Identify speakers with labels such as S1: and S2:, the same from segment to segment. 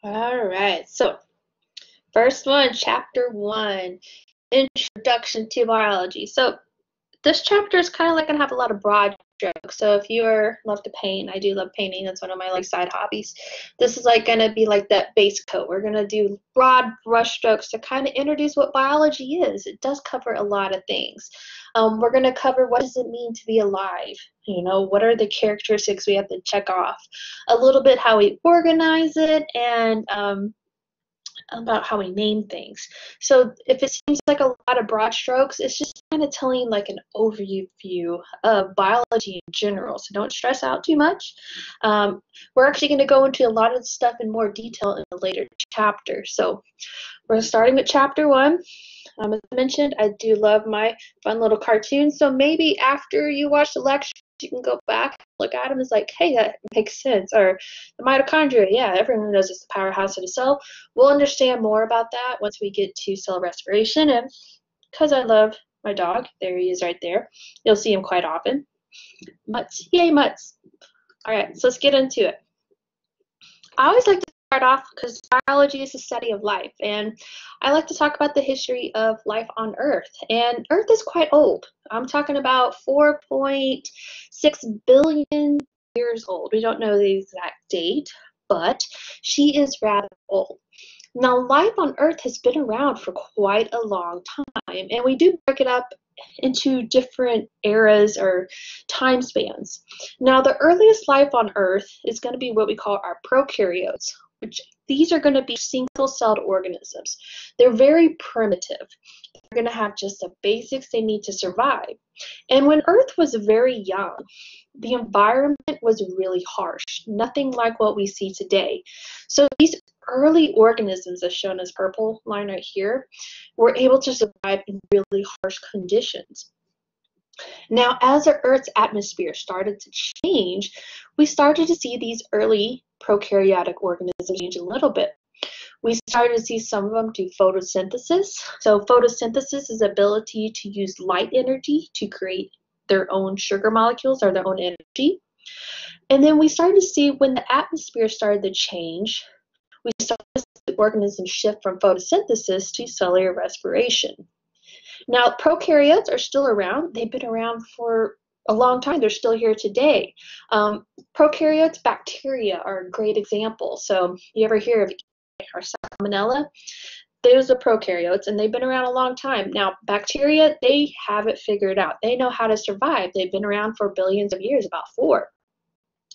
S1: All right. So, first one, chapter one, Introduction to Biology. So, this chapter is kind of like gonna have a lot of broad strokes. So if you love to paint, I do love painting. That's one of my like side hobbies. This is like gonna be like that base coat. We're gonna do broad brush strokes to kind of introduce what biology is. It does cover a lot of things. We're gonna cover what does it mean to be alive. What are the characteristics we have to check off. A little bit how we organize it and about how we name things. So if it seems like a lot of broad strokes, it's just kind of telling like an overview of biology in general. So don't stress out too much. We're actually going to go into a lot of stuff in more detail in a later chapter. So we're starting with chapter one. As I mentioned, I do love my fun little cartoons. So maybe after you watch the lecture, you can go back, look at them, it's like, hey, that makes sense. Or the mitochondria, yeah, everyone knows it's the powerhouse of the cell. We'll understand more about that once we get to cell respiration. And because I love my dog, there he is right there. You'll see him quite often. Mutts, yay, mutts. All right, so let's get into it. I always like to start off because biology is the study of life, and I like to talk about the history of life on Earth. And Earth is quite old. I'm talking about 4.6 billion years old. We don't know the exact date, but she is rather old. Now, life on Earth has been around for quite a long time, and we do break it up into different eras or time spans. Now, the earliest life on Earth is going to be what we call our prokaryotes, which these are going to be single-celled organisms. They're very primitive. They're going to have just the basics they need to survive. And when Earth was very young, the environment was really harsh, nothing like what we see today. So these early organisms, as shown as purple line right here, were able to survive in really harsh conditions. Now, as the Earth's atmosphere started to change, we started to see these early prokaryotic organisms change a little bit. We started to see some of them do photosynthesis. So photosynthesis is the ability to use light energy to create their own sugar molecules or their own energy. And then we started to see when the atmosphere started to change, we started to see the organisms shift from photosynthesis to cellular respiration. Now, prokaryotes are still around. They've been around for a long time. They're still here today. Prokaryotes, bacteria are a great example. So you ever hear of E. or Salmonella? Those are prokaryotes, and they've been around a long time. Now, bacteria, they have it figured out. They know how to survive. They've been around for billions of years, about 4.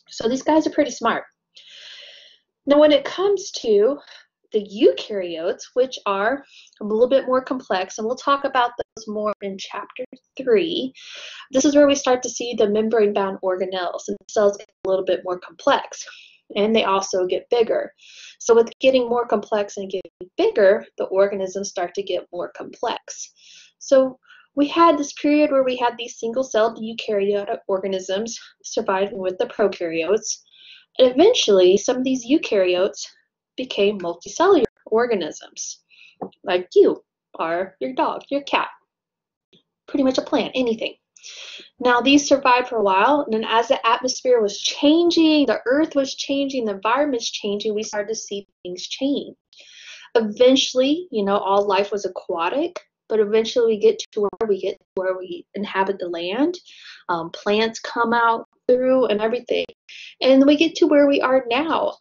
S1: So these guys are pretty smart. Now, when it comes to the eukaryotes, which are a little bit more complex, and we'll talk about those more in chapter 3, this is where we start to see the membrane-bound organelles, and the cells get a little bit more complex, and they also get bigger. So with getting more complex and getting bigger, the organisms start to get more complex. So we had this period where we had these single-celled eukaryotic organisms surviving with the prokaryotes. And eventually, some of these eukaryotes became multicellular organisms, like you or your dog, your cat, pretty much a plant, anything. Now, these survived for a while, and then as the atmosphere was changing, the earth was changing, the environment's changing, we started to see things change. Eventually, all life was aquatic, but eventually we get to where we inhabit the land. Plants come out through and everything. And we get to where we are now.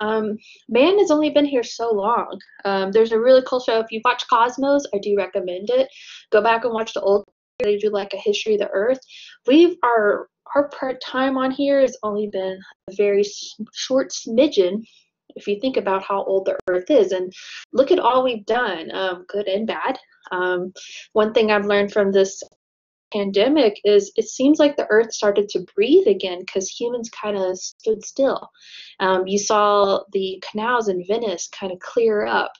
S1: Man has only been here so long. There's a really cool show. If you watch Cosmos, I do recommend it. Go back and watch the old. They do like a history of the Earth. Our part time on here has only been a very short smidgen. If you think about how old the Earth is, and look at all we've done, good and bad. One thing I've learned from this pandemic is it seems like the earth started to breathe again because humans kind of stood still. You saw the canals in Venice kind of clear up.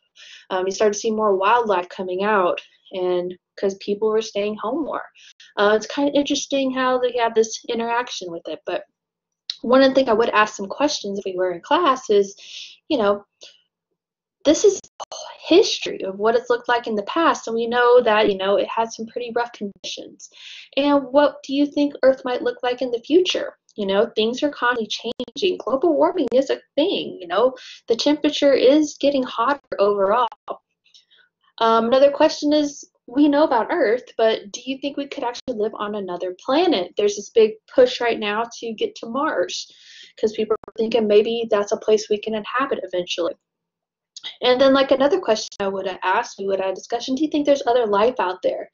S1: You started to see more wildlife coming out, and because people were staying home more. It's kind of interesting how they have this interaction with it. But one of the things I would ask some questions if we were in class is, this is history of what it's looked like in the past, and we know that it had some pretty rough conditions. And what do you think Earth might look like in the future? You know, things are constantly changing. Global warming is a thing, you know. The temperature is getting hotter overall. Another question is, we know about Earth, but do you think we could actually live on another planet? There's this big push right now to get to Mars because people are thinking maybe that's a place we can inhabit eventually. And then, like, another question I would have asked, we would have discussion, do you think there's other life out there?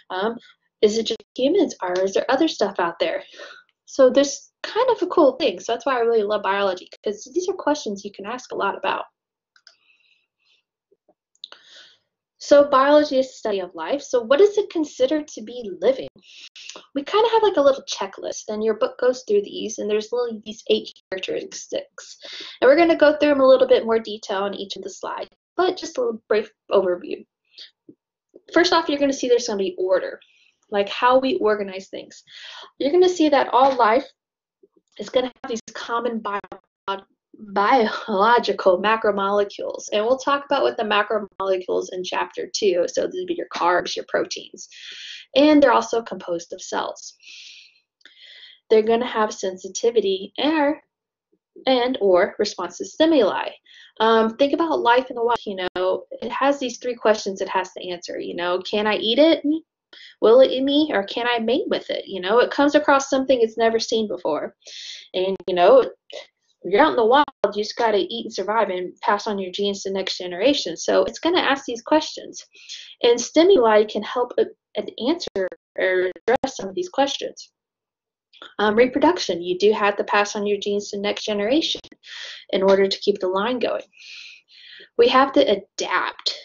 S1: Um, is it just humans, or is there other stuff out there? So there's kind of a cool thing. So that's why I really love biology, because these are questions you can ask a lot about. So biology is the study of life. So what is it considered to be living? We kind of have like a little checklist, and your book goes through these, and there's literally these 8 characteristics. And we're going to go through them a little bit more detail on each of the slides, but just a little brief overview. First off, you're going to see there's going to be order, like how we organize things. You're going to see that all life is going to have these common biological macromolecules. And we'll talk about what the macromolecules in chapter 2. So these would be your carbs, your proteins. And they're also composed of cells. They're going to have sensitivity and or response to stimuli. Think about life in the wild. You know, it has these 3 questions it has to answer. You know, can I eat it? Will it eat me? Or can I mate with it? You know, it comes across something it's never seen before. And, you know, if you're out in the wild, you just got to eat and survive and pass on your genes to the next generation. So it's going to ask these questions. And stimuli can help answer or address some of these questions. Reproduction, you do have to pass on your genes to the next generation in order to keep the line going. We have to adapt.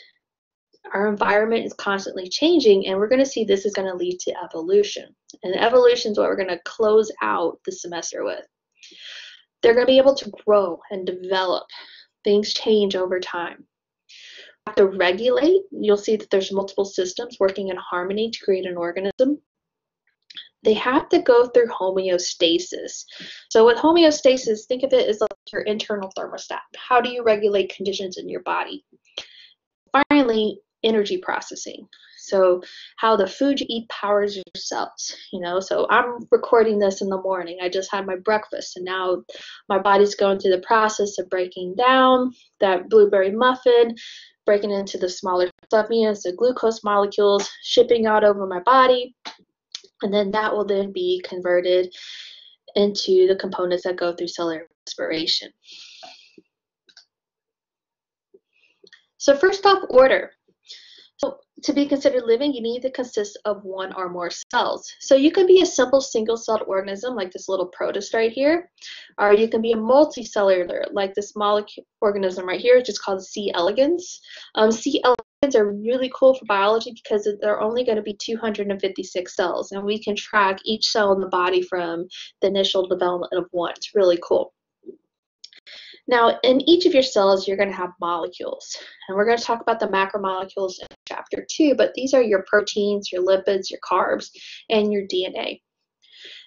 S1: Our environment is constantly changing, and we're going to see this is going to lead to evolution. And evolution is what we're going to close out the semester with. They're going to be able to grow and develop. Things change over time. Have to regulate. You'll see that there's multiple systems working in harmony to create an organism. They have to go through homeostasis. So with homeostasis, think of it as like your internal thermostat. How do you regulate conditions in your body? Finally, energy processing. So how the food you eat powers your cells, you know. So I'm recording this in the morning. I just had my breakfast, and now my body's going through the process of breaking down that blueberry muffin, breaking into the smaller subunits, the glucose molecules, shipping out over my body, and then that will then be converted into the components that go through cellular respiration. So first off, order. So to be considered living, you need to consist of 1 or more cells. So you can be a simple single-celled organism like this little protist right here, or you can be a multicellular like this molecule organism right here, which is called C. elegans. C. elegans are really cool for biology because they're only going to be 256 cells, and we can track each cell in the body from the initial development of 1. It's really cool. Now, in each of your cells, you're going to have molecules. And we're going to talk about the macromolecules in chapter 2, but these are your proteins, your lipids, your carbs, and your DNA.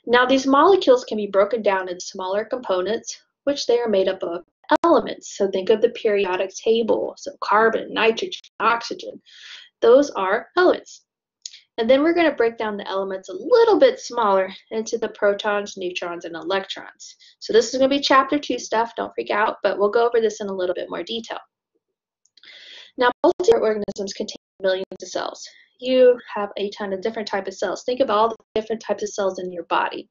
S1: Now, these molecules can be broken down into smaller components, which they are made up of elements. So think of the periodic table. So carbon, nitrogen, oxygen. Those are elements. And then we're going to break down the elements a little bit smaller into the protons, neutrons, and electrons. So this is going to be chapter 2 stuff. Don't freak out, but we'll go over this in a little bit more detail. Now, multicellular organisms contain millions of cells. You have a ton of different types of cells. Think of all the different types of cells in your body.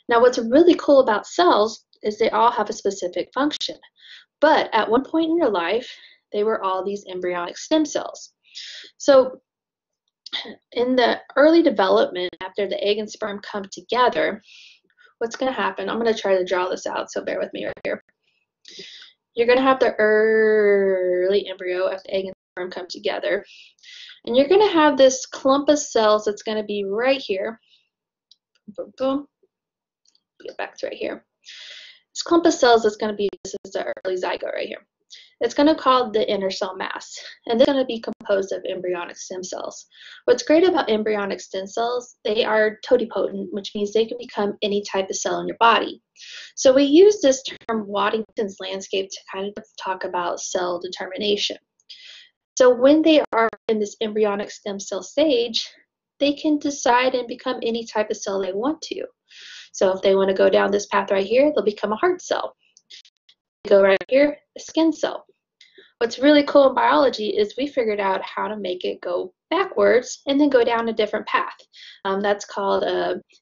S1: Now, what's really cool about cells is they all have a specific function. But at one point in your life, they were all these embryonic stem cells. So in the early development, after the egg and sperm come together, what's going to happen? I'm going to try to draw this out, so bear with me right here. You're going to have the early embryo after egg and sperm come together. And you're going to have this clump of cells that's going to be right here. Boom, boom. Get back to right here. This clump of cells is going to be, this is the early zygote right here. It's going to be called the inner cell mass, and it's going to be composed of embryonic stem cells. What's great about embryonic stem cells, they are totipotent, which means they can become any type of cell in your body. So we use this term Waddington's landscape to kind of talk about cell determination. So when they are in this embryonic stem cell stage, they can decide and become any type of cell they want to. So if they want to go down this path right here, they'll become a heart cell. Go right here, a skin cell. What's really cool in biology is we figured out how to make it go backwards and then go down a different path. That's called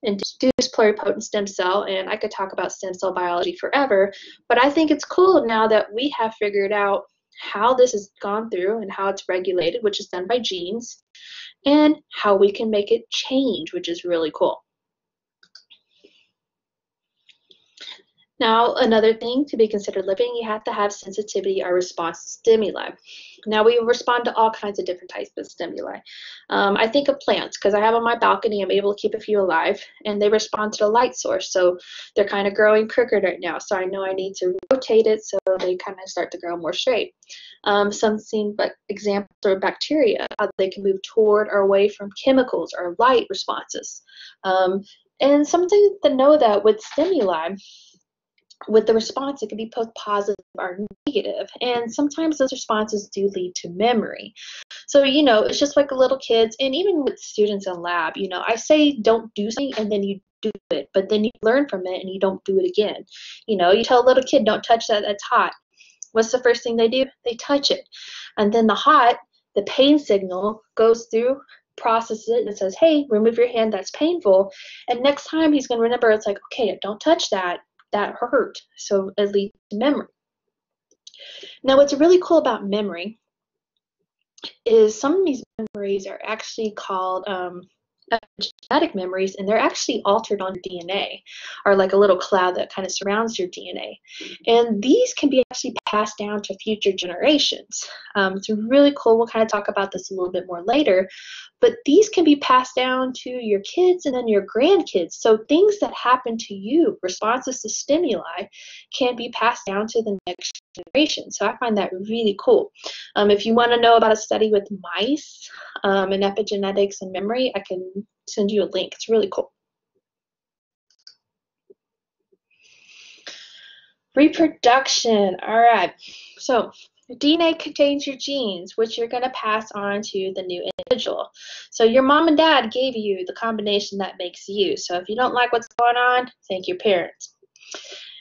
S1: induced pluripotent stem cell, and I could talk about stem cell biology forever, but I think it's cool now that we have figured out how this has gone through and how it's regulated, which is done by genes, and how we can make it change, which is really cool. Now, another thing to be considered living, you have to have sensitivity or response to stimuli. Now, we respond to all kinds of different types of stimuli. I think of plants, because I have on my balcony, I'm able to keep a few alive, and they respond to the light source. So they're kind of growing crooked right now, so I know I need to rotate it so they kind of start to grow more straight. Some examples are bacteria, how they can move toward or away from chemicals or light responses. And something to know that with stimuli, with the response, it can be both positive or negative, and sometimes those responses do lead to memory. So, it's just like little kids, and even with students in lab, I say don't do something and then you do it, but then you learn from it and you don't do it again. You tell a little kid, don't touch that, that's hot. What's the first thing they do? They touch it. And then the pain signal goes through, processes it, and says, hey, remove your hand, that's painful. And next time he's going to remember, it's like, okay, don't touch that. That hurt. So it leads to memory. Now, what's really cool about memory is some of these memories are actually called genetic memories, and they're actually altered on your DNA, or like a little cloud that kind of surrounds your DNA. And these can be actually passed down to future generations. It's really cool. We'll kind of talk about this a little bit more later, but these can be passed down to your kids and then your grandkids. So things that happen to you, responses to stimuli, can be passed down to the next generation. So I find that really cool. If you want to know about a study with mice and epigenetics and memory, I can send you a link. It's really cool. Reproduction. All right. So DNA contains your genes, which you're going to pass on to the new individual. So your mom and dad gave you the combination that makes you. So if you don't like what's going on, thank your parents.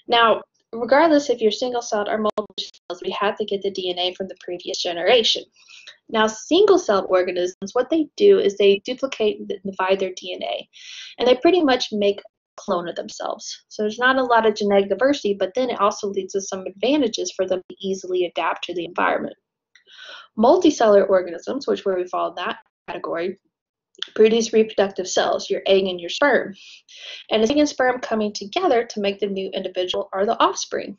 S1: Now, regardless if you're single-celled or multiple-cells, we have to get the DNA from the previous generation. Now, single-celled organisms, what they do is they duplicate and divide their DNA, and they pretty much make a clone of themselves. So there's not a lot of genetic diversity, but then it also leads to some advantages for them to easily adapt to the environment. Multicellular organisms, which where we fall in that category, produce reproductive cells, your egg and your sperm. And it's egg and sperm coming together to make the new individual or the offspring.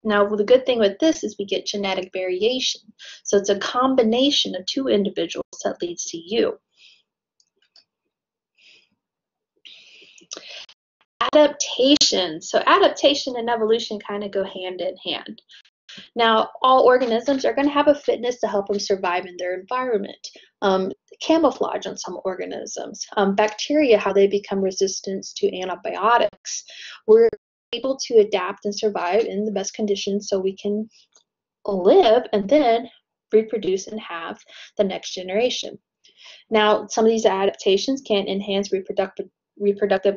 S1: Now, the good thing with this is we get genetic variation. So it's a combination of two individuals that leads to you. Adaptation. So adaptation and evolution kind of go hand in hand. Now, all organisms are going to have a fitness to help them survive in their environment. Camouflage on some organisms. Bacteria, how they become resistant to antibiotics. We're able to adapt and survive in the best conditions so we can live and then reproduce and have the next generation. Now, some of these adaptations can enhance reproductive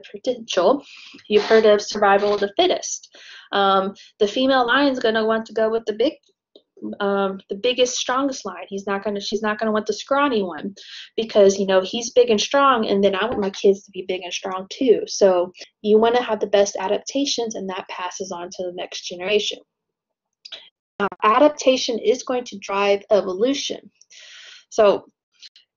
S1: potential. You've heard of survival of the fittest. The female lion is going to want to go with the biggest, strongest lion. She's not going to want the scrawny one because, he's big and strong, and then I want my kids to be big and strong too. So you want to have the best adaptations, and that passes on to the next generation. Now, adaptation is going to drive evolution. So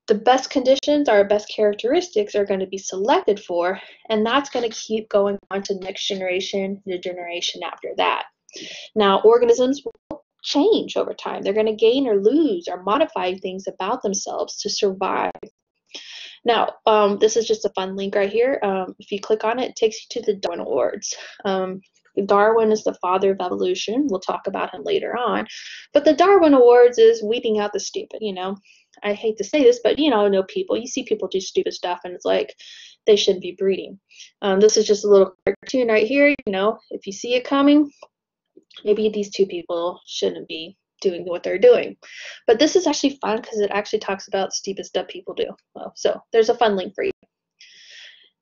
S1: the best conditions, our best characteristics are going to be selected for, and that's going to keep going on to the next generation, the generation after that. Now, organisms will change over time. They're going to gain or lose or modify things about themselves to survive. Now, this is just a fun link right here. If you click on it, it takes you to the Darwin Awards. Darwin is the father of evolution. We'll talk about him later on. But the Darwin Awards is weeding out the stupid, I hate to say this, but know people. You see people do stupid stuff, and it's like they shouldn't be breeding. This is just a little cartoon right here. If you see it coming, maybe these two people shouldn't be doing what they're doing. But this is actually fun because it actually talks about stupid stuff people do. So there's a fun link for you.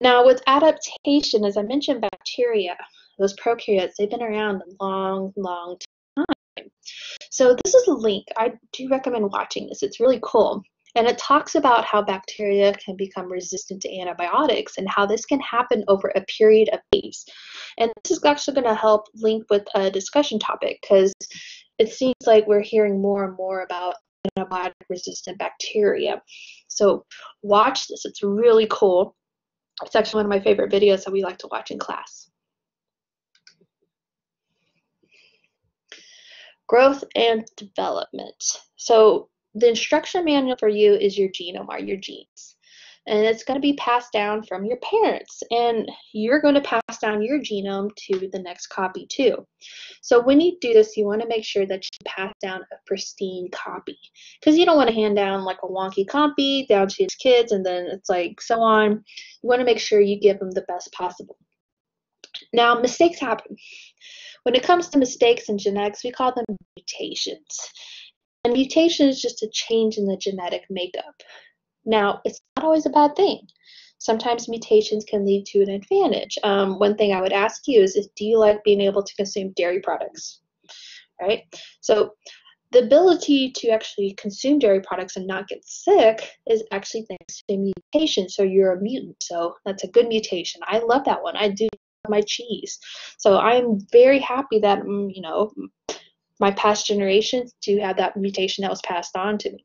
S1: Now, with adaptation, as I mentioned, bacteria, those prokaryotes, they've been around a long, long time. So this is a link. I do recommend watching this. It's really cool. And it talks about how bacteria can become resistant to antibiotics and how this can happen over a period of days. And this is actually going to help link with a discussion topic because it seems like we're hearing more and more about antibiotic resistant bacteria. So watch this. It's really cool. It's actually one of my favorite videos that we like to watch in class. Growth and development. So the instruction manual for you is your genome, or your genes. And it's going to be passed down from your parents. And you're going to pass down your genome to the next copy too. So when you do this, you want to make sure that you pass down a pristine copy. Because you don't want to hand down like a wonky copy down to your kids and then it's like so on. You want to make sure you give them the best possible. Now, mistakes happen. When it comes to mistakes in genetics, we call them mutations. And mutation is just a change in the genetic makeup. Now, it's not always a bad thing. Sometimes mutations can lead to an advantage. One thing I would ask you is, do you like being able to consume dairy products? Right? So the ability to actually consume dairy products and not get sick is actually thanks to mutation. So you're a mutant. So that's a good mutation. I love that one. I do love my cheese. So I'm very happy that, my past generations do have that mutation that was passed on to me.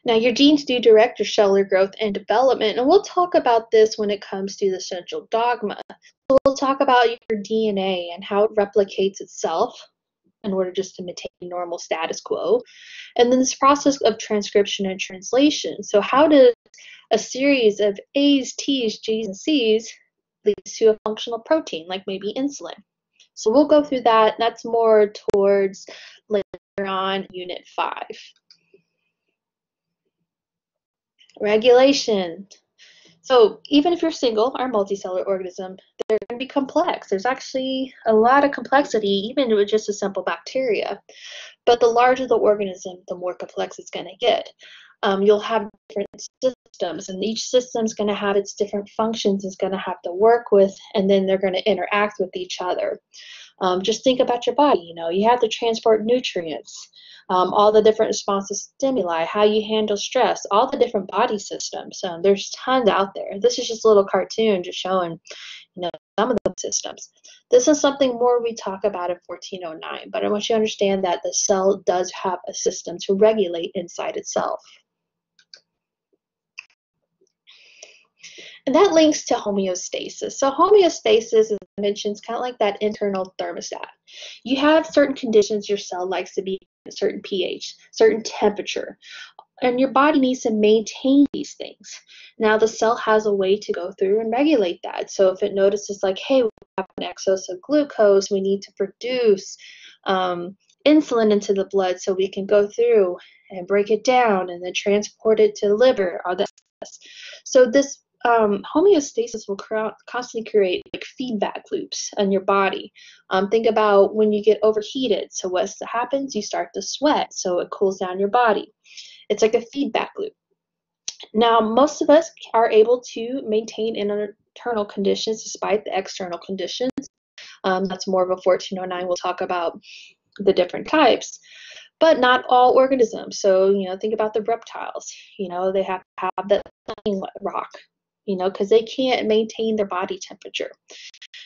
S1: Now, your genes do direct your cellular growth and development, and we'll talk about this when it comes to the central dogma. So we'll talk about your DNA and how it replicates itself in order just to maintain normal status quo, and then this process of transcription and translation. So how does a series of A's, T's, G's, and C's lead to a functional protein, like maybe insulin? So we'll go through that. That's more towards later on, Unit 5. Regulation. So even if you're single or multicellular organism, they're going to be complex. There's actually a lot of complexity, even with just a simple bacteria. But the larger the organism, the more complex it's going to get. You'll have different systems, and each system is going to have its different functions it's going to have to work with, and then they're going to interact with each other. Just think about your body. You have to transport nutrients, all the different responsive stimuli, how you handle stress, all the different body systems. There's tons out there. This is just a little cartoon just showing, some of the systems. This is something more we talk about in 1409, but I want you to understand that the cell does have a system to regulate inside itself. And that links to homeostasis. So homeostasis, as I mentioned, is kind of like that internal thermostat. You have certain conditions your cell likes to be at a certain pH, certain temperature, and your body needs to maintain these things. Now the cell has a way to go through and regulate that. So if it notices like, hey, we have an excess of glucose, we need to produce insulin into the blood so we can go through and break it down and then transport it to the liver. So this homeostasis will constantly create like feedback loops in your body. Think about when you get overheated. So what happens? You start to sweat, so it cools down your body. It's like a feedback loop. Now, most of us are able to maintain internal conditions despite the external conditions. That's more of a 1409. We'll talk about the different types, but not all organisms. So, think about the reptiles. They have to have that rock, because they can't maintain their body temperature.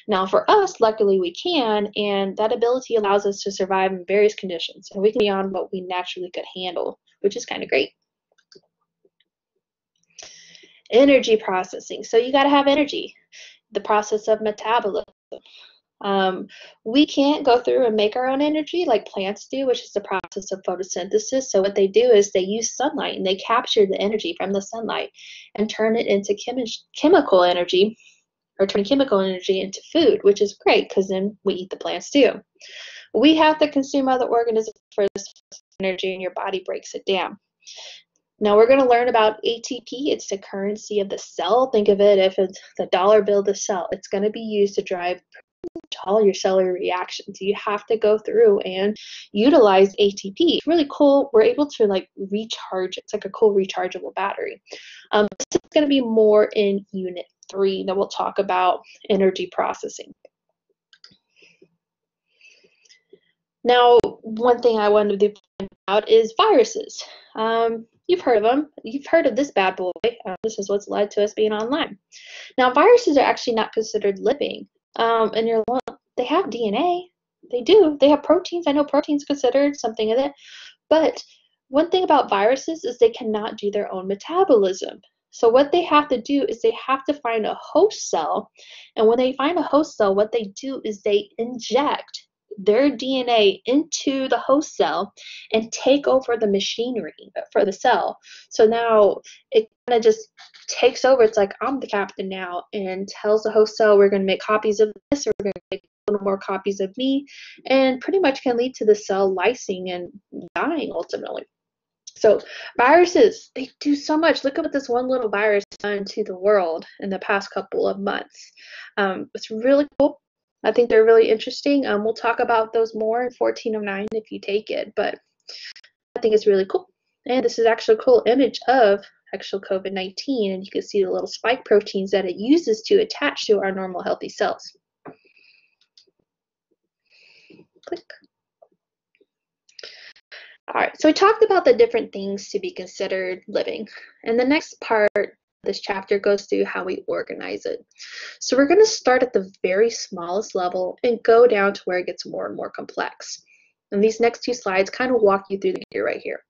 S1: Now, for us, luckily we can, and that ability allows us to survive in various conditions, and we can be beyond what we naturally could handle, which is kind of great. Energy processing. So you got to have energy. The process of metabolism. We can't go through and make our own energy like plants do, which is the process of photosynthesis. So what they do is they use sunlight and they capture the energy from the sunlight and turn it into chemical energy, or turn chemical energy into food, which is great because then we eat the plants too. We have to consume other organisms for this energy, and your body breaks it down. Now we're going to learn about ATP. It's the currency of the cell. Think of it if it's the dollar bill of the cell. It's going to be used to drive all your cellular reactions. You have to go through and utilize ATP. It's really cool. We're able to like recharge. It's like a cool rechargeable battery. This is going to be more in Unit 3 that we'll talk about energy processing. Now, one thing I wanted to point out is viruses. You've heard of them. You've heard of this bad boy. This is what's led to us being online. Now, viruses are actually not considered living. And you're like, they have DNA. They do. They have proteins. I know proteins considered something of it. But one thing about viruses is they cannot do their own metabolism. So what they have to do is they have to find a host cell. And when they find a host cell, what they do is they inject their DNA into the host cell and take over the machinery for the cell. So now it kind of just takes over. It's like, I'm the captain now, and tells the host cell, we're going to make copies of this, or we're going to make a little more copies of me, and pretty much can lead to the cell lysing and dying ultimately. So viruses, they do so much. Look at what this one little virus done to the world in the past couple of months. It's really cool. I think they're really interesting. We'll talk about those more in 1409 if you take it, but I think it's really cool. And this is actually a cool image of actual COVID-19, and you can see the little spike proteins that it uses to attach to our normal healthy cells. Click. All right, so we talked about the different things to be considered living, and the next part this chapter goes through how we organize it. So we're going to start at the very smallest level and go down to where it gets more and more complex. And these next two slides kind of walk you through the gear right here.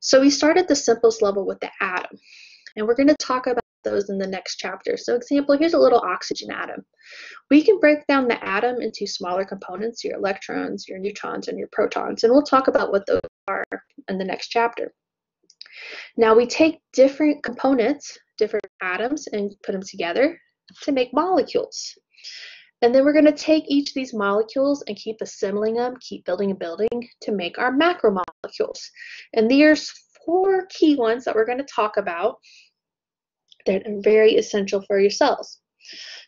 S1: So we start at the simplest level with the atom, and we're going to talk about those in the next chapter. So example, here's a little oxygen atom. We can break down the atom into smaller components, your electrons, your neutrons, and your protons, and we'll talk about what those are in the next chapter. Now we take different components, different atoms, and put them together to make molecules. And then we're going to take each of these molecules and keep assembling them, keep building and building to make our macromolecules. And there's 4 key ones that we're going to talk about that are very essential for your cells.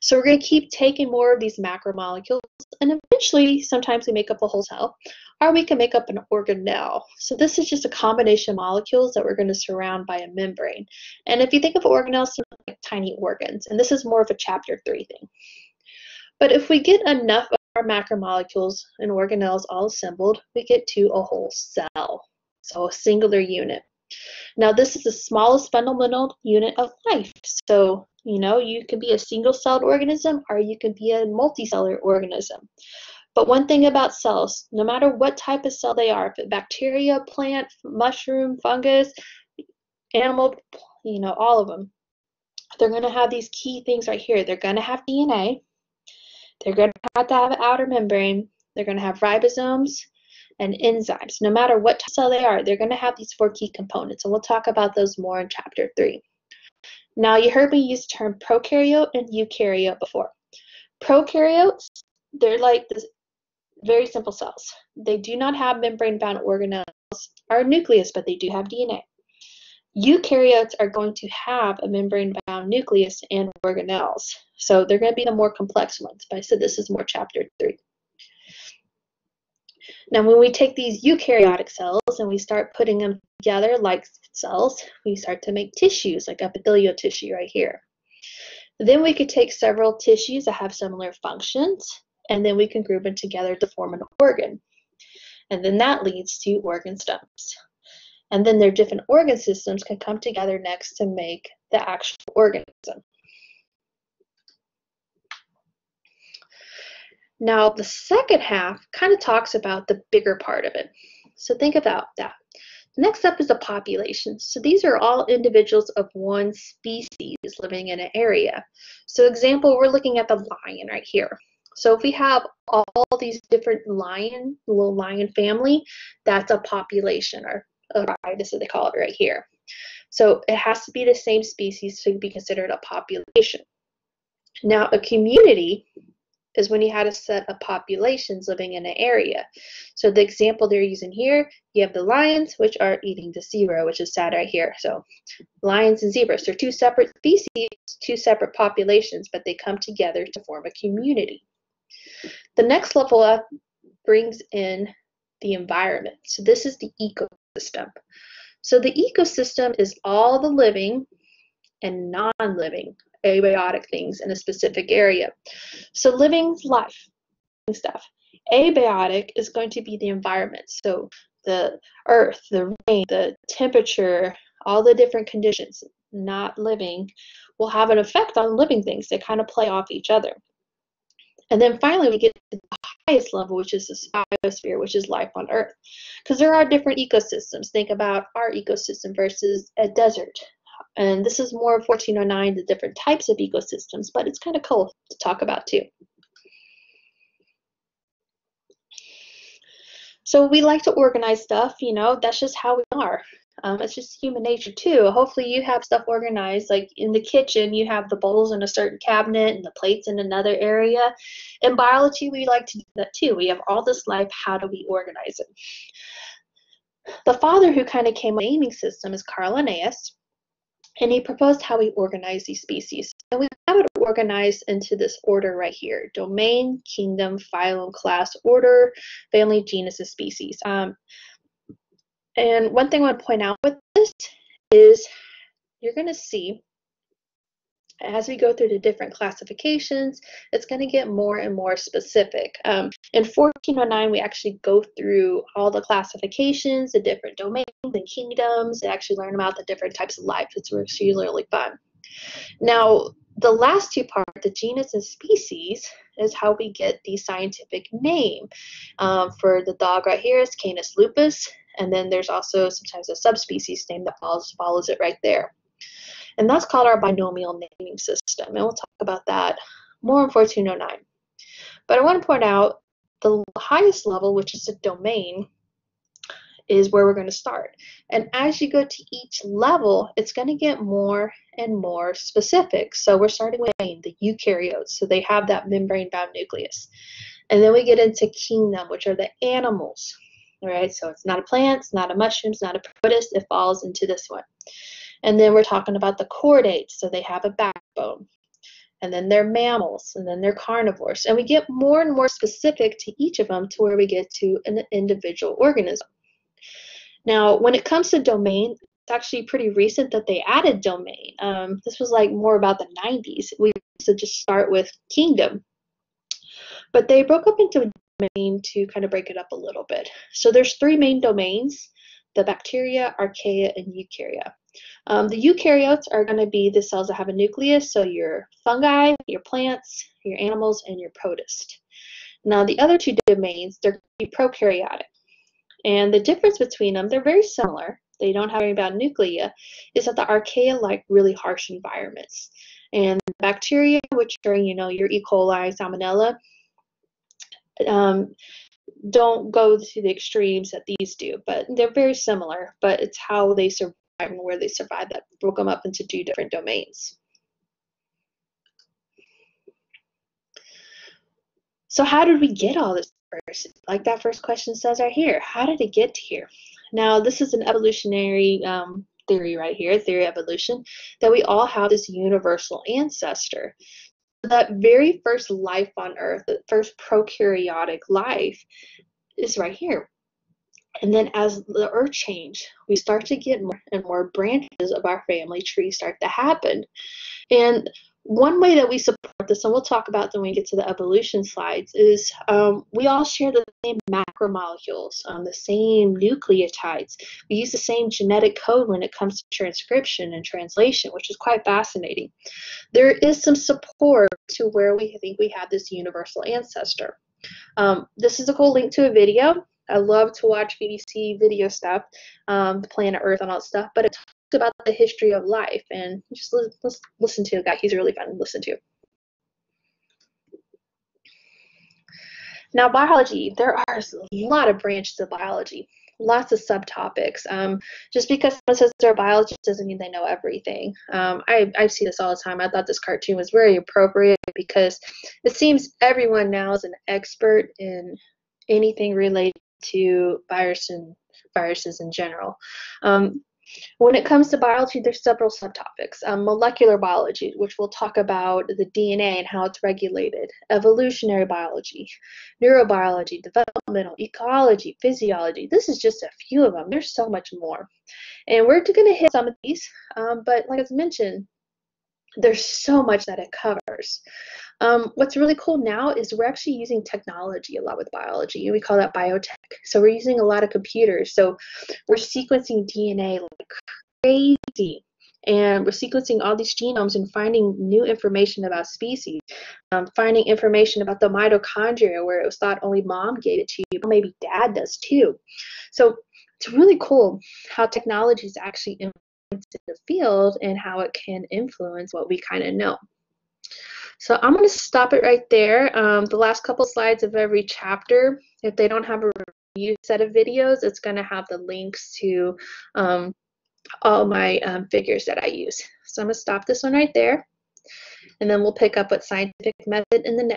S1: So we're going to keep taking more of these macromolecules, and eventually sometimes we make up a whole cell, or we can make up an organelle. So this is just a combination of molecules that we're going to surround by a membrane. And if you think of organelles, like tiny organs, and this is more of a chapter 3 thing. But if we get enough of our macromolecules and organelles all assembled, we get to a whole cell, so a singular unit. Now this is the smallest fundamental unit of life. So, you know, you can be a single-celled organism or you can be a multicellular organism. But one thing about cells, no matter what type of cell they are, if it's bacteria, plant, mushroom, fungus, animal, you know, all of them, they're going to have these key things right here. They're going to have DNA. They're going to have an outer membrane. They're going to have ribosomes and enzymes. No matter what cell they are, they're going to have these 4 key components, and we'll talk about those more in chapter 3. Now, you heard me use the term prokaryote and eukaryote before. Prokaryotes, they're like this very simple cells. They do not have membrane-bound organelles or a nucleus, but they do have DNA. Eukaryotes are going to have a membrane-bound nucleus and organelles. So they're going to be the more complex ones, but I said this is more chapter 3. Now, when we take these eukaryotic cells and we start putting them together like cells, we start to make tissues, like epithelial tissue right here. Then we could take several tissues that have similar functions, and then we can group them together to form an organ. And then that leads to organ stems. And then their different organ systems can come together next to make the actual organism. Now, the second half kind of talks about the bigger part of it. So think about that. Next up is the population. So these are all individuals of one species living in an area. So example, we're looking at the lion right here. So if we have all these different little lion family, that's a population, or a tribe, as they call it right here. So it has to be the same species to be considered a population. Now, a community is when you had a set of populations living in an area. So the example they're using here, you have the lions, which are eating the zebra, which is sad right here. So lions and zebras, they're 2 separate species, 2 separate populations, but they come together to form a community. The next level up brings in the environment. So this is the ecosystem. So the ecosystem is all the living and non-living abiotic things in a specific area. So living life stuff. Abiotic is going to be the environment. So the earth, the rain, the temperature, all the different conditions, not living, will have an effect on living things. They kind of play off each other. And then finally, we get to the highest level, which is the biosphere, which is life on Earth. Because there are different ecosystems. Think about our ecosystem versus a desert. And this is more 1409, the different types of ecosystems, but it's kind of cool to talk about too. So we like to organize stuff, you know, that's just how we are. It's just human nature too. Hopefully you have stuff organized, like in the kitchen, you have the bowls in a certain cabinet and the plates in another area. In biology, we like to do that too. We have all this life, how do we organize it? The father who kind of came up with the naming system is Carl Linnaeus, and he proposed how we organize these species. And we have it organized into this order right here: domain, kingdom, phylum, class, order, family, genus, and species. And one thing I want to point out with this is you're going to see as we go through the different classifications, it's going to get more and more specific. In 1409, we actually go through all the classifications, the different domains and kingdoms, and actually learn about the different types of life. It's really, really fun. Now, the last two parts, the genus and species, is how we get the scientific name. For the dog right here is Canis lupus, and then there's also sometimes a subspecies name that follows it right there. And that's called our binomial naming system, and we'll talk about that more in 1409. But I want to point out the highest level, which is the domain, is where we're going to start. And as you go to each level, it's going to get more and more specific. So we're starting with the eukaryotes, so they have that membrane-bound nucleus. And then we get into kingdom, which are the animals. All right, so it's not a plant, it's not a mushroom, it's not a protist, it falls into this one. And then we're talking about the chordates, so they have a backbone. And then they're mammals, and then they're carnivores. And we get more and more specific to each of them to where we get to an individual organism. Now, when it comes to domain, it's actually pretty recent that they added domain. This was like more about the 90s. We used to just start with kingdom. But they broke up into a domain to kind of break it up a little bit. So there's three main domains: the bacteria, archaea, and eukarya. The eukaryotes are going to be the cells that have a nucleus, so your fungi, your plants, your animals, and your protists. Now, the other two domains, they're going to be prokaryotic. And the difference between them, they're very similar. They don't have any about nuclei, is that the archaea like really harsh environments. And bacteria, which are, you know, your E. coli, salmonella, don't go to the extremes that these do, but they're very similar, but it's how they survive and where they survive that broke them up into two different domains. So how did we get all this diversity? Like that first question says right here, how did it get here? Now, this is an evolutionary theory right here, theory of evolution, that we all have this universal ancestor. That very first life on Earth, the first prokaryotic life, is right here. And then as the Earth changed, we start to get more and more branches of our family tree start to happen. And one way that we support this, and we'll talk about when we get to the evolution slides, is we all share the same macromolecules, the same nucleotides. We use the same genetic code when it comes to transcription and translation, which is quite fascinating. There is some support to where we think we have this universal ancestor. This is a cool link to a video. I love to watch BBC video stuff, Planet Earth and all that stuff, but it talks about the history of life, and just listen to a guy. He's really fun to listen to. Now, biology, there are a lot of branches of biology, lots of subtopics. Just because someone says they're a biologist doesn't mean they know everything. I see this all the time. I thought this cartoon was very appropriate because it seems everyone now is an expert in anything related to viruses in general. When it comes to biology, there's several subtopics. Molecular biology, which we'll talk about the DNA and how it's regulated. Evolutionary biology, neurobiology, developmental, ecology, physiology. This is just a few of them. There's so much more. And we're going to hit some of these, but like I mentioned, there's so much that it covers. What's really cool now is we're actually using technology a lot with biology. We call that biotech. So we're using a lot of computers. So we're sequencing DNA like crazy. And we're sequencing all these genomes and finding new information about species, finding information about the mitochondria where it was thought only mom gave it to you, but maybe dad does too. So it's really cool how technology is actually influencing the field and how it can influence what we kind of know. So I'm going to stop it right there. The last couple slides of every chapter, if they don't have a review set of videos, it's going to have the links to all my figures that I use. So I'm going to stop this one right there, and then we'll pick up with scientific method in the next